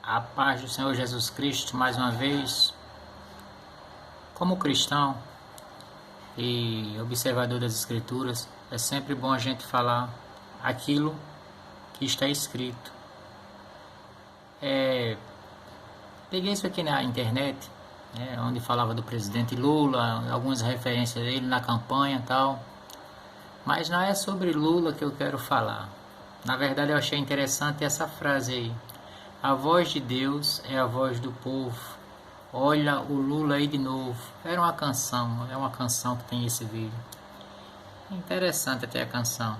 A paz do Senhor Jesus Cristo, mais uma vez, como cristão e observador das Escrituras, é sempre bom a gente falar aquilo que está escrito. Peguei isso aqui na internet, onde falava do presidente Lula, algumas referências dele na campanha e tal, mas não é sobre Lula que eu quero falar. Na verdade, eu achei interessante essa frase aí: a voz de Deus é a voz do povo. Olha o Lula aí de novo. É uma canção que tem esse vídeo. Interessante até a canção.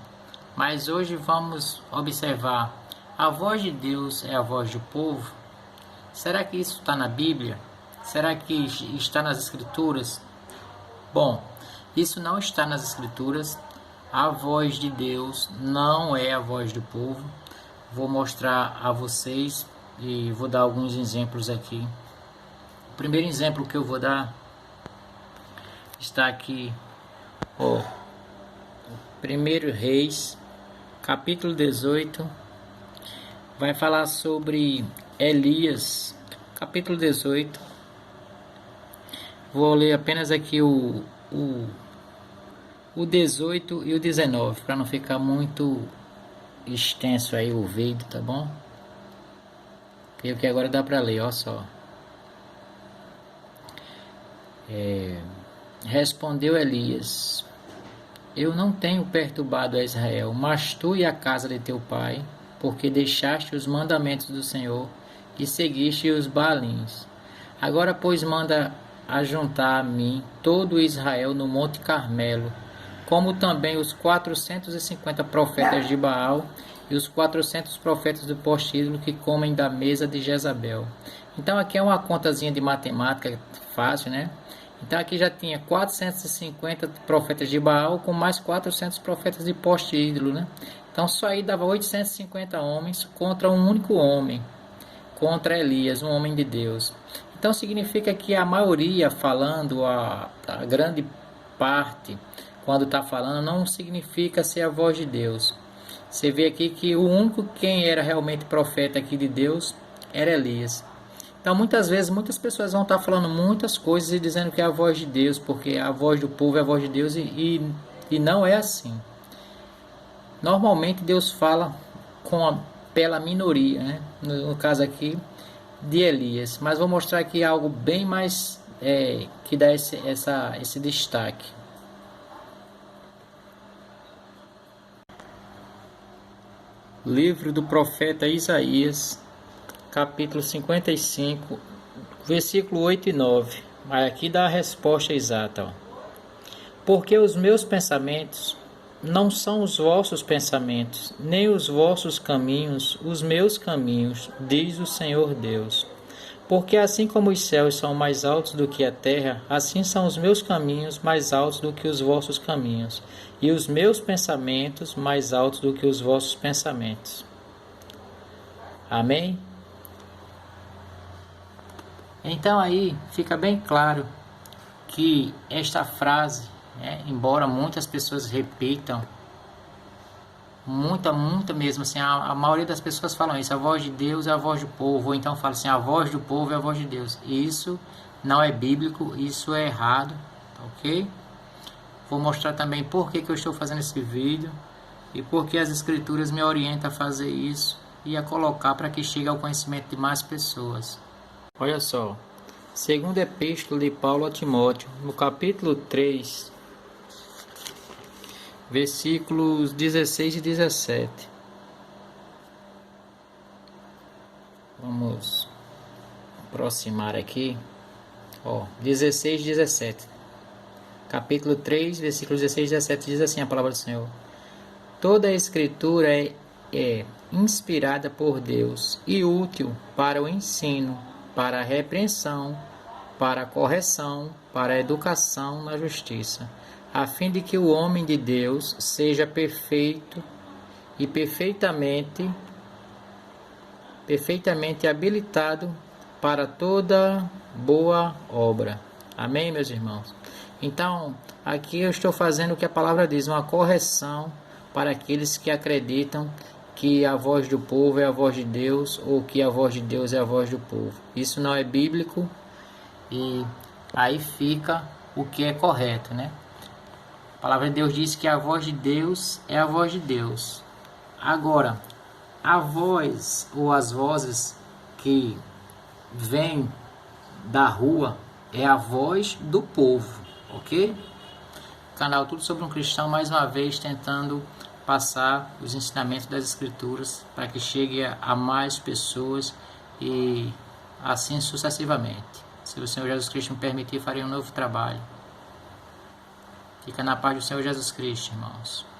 Mas hoje vamos observar: a voz de Deus é a voz do povo. Será que isso está na Bíblia? Será que está nas Escrituras? Bom, isso não está nas Escrituras. A voz de Deus não é a voz do povo. Vou mostrar a vocês e vou dar alguns exemplos aqui. O primeiro exemplo que eu vou dar está aqui, 1 Reis, capítulo 18, vai falar sobre Elias, capítulo 18. Vou ler apenas aqui o 18 e o 19, para não ficar muito extenso aí o vídeo, tá bom? Creio que agora dá para ler, ó só. Respondeu Elias: eu não tenho perturbado a Israel, mas tu e a casa de teu pai, porque deixaste os mandamentos do Senhor e seguiste os Baalins. Agora, pois, manda ajuntar a mim todo Israel no Monte Carmelo, como também os 450 profetas de Baal e os 400 profetas do poste ídolo que comem da mesa de Jezabel. Então aqui é uma contazinha de matemática fácil, né? Então aqui já tinha 450 profetas de Baal com mais 400 profetas de poste ídolo, né? Então só aí dava 850 homens contra um único homem, contra Elias, um homem de Deus. Então significa que a maioria falando, a grande parte, quando está falando, não significa ser a voz de Deus. Você vê aqui que o único quem era realmente profeta aqui de Deus era Elias. Então muitas vezes muitas pessoas vão estar falando muitas coisas e dizendo que é a voz de Deus, porque a voz do povo é a voz de Deus, e não é assim. Normalmente Deus fala pela minoria, né? No caso aqui de Elias. Mas vou mostrar aqui algo bem mais que dá esse destaque. Livro do profeta Isaías, capítulo 55, versículo 8 e 9. Mas aqui dá a resposta exata. Porque os meus pensamentos não são os vossos pensamentos, nem os vossos caminhos os meus caminhos, diz o Senhor Deus. Porque assim como os céus são mais altos do que a terra, assim são os meus caminhos mais altos do que os vossos caminhos, e os meus pensamentos mais altos do que os vossos pensamentos. Amém? Então aí fica bem claro que esta frase, embora muitas pessoas repitam, muita mesmo, assim, a maioria das pessoas falam isso: a voz de Deus é a voz do povo, ou então fala assim: a voz do povo é a voz de Deus. Isso não é bíblico, isso é errado, ok? Vou mostrar também por que eu estou fazendo esse vídeo e por que as escrituras me orientam a fazer isso e a colocar para que chegue ao conhecimento de mais pessoas. Olha só, segunda epístola de Paulo a Timóteo, no capítulo 3, versículos 16 e 17. Vamos aproximar aqui. 16 e 17. Capítulo 3, versículos 16 e 17 diz assim a palavra do Senhor: toda a escritura é inspirada por Deus e útil para o ensino, para a repreensão, para a correção, para a educação na justiça, a fim de que o homem de Deus seja perfeito e perfeitamente habilitado para toda boa obra. Amém, meus irmãos? Então, aqui eu estou fazendo o que a palavra diz, uma correção para aqueles que acreditam que a voz do povo é a voz de Deus ou que a voz de Deus é a voz do povo. Isso não é bíblico e aí fica o que é correto, né? A palavra de Deus diz que a voz de Deus é a voz de Deus. Agora, a voz ou as vozes que vêm da rua é a voz do povo, ok? Canal Tudo Sobre um Cristão, mais uma vez tentando passar os ensinamentos das Escrituras para que chegue a mais pessoas e assim sucessivamente. Se o Senhor Jesus Cristo me permitir, farei um novo trabalho. Fica na paz do Senhor Jesus Cristo, irmãos.